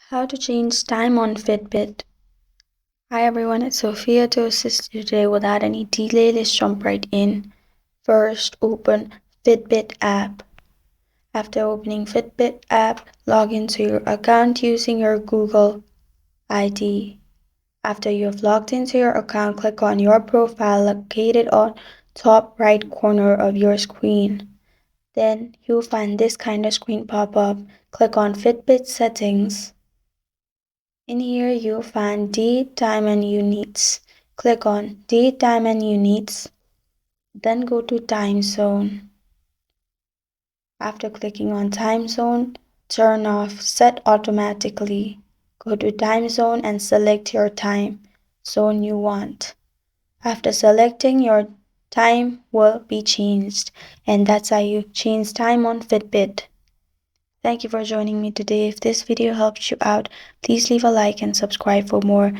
How to change time on Fitbit. Hi everyone, it's Sophia to assist you today. Without any delay, let's jump right in. First, open Fitbit app. After opening Fitbit app, log into your account using your Google ID. After you have logged into your account, click on your profile located on top right corner of your screen. Then you'll find this kind of screen pop up. Click on Fitbit settings. In here, you'll find date, time, and units. Click on date, time, and units. Then go to time zone. After clicking on time zone, turn off set automatically. Go to time zone and select your time zone you want. After selecting, your time will be changed. And that's how you change time on Fitbit. Thank you for joining me today. If this video helped you out, please leave a like and subscribe for more.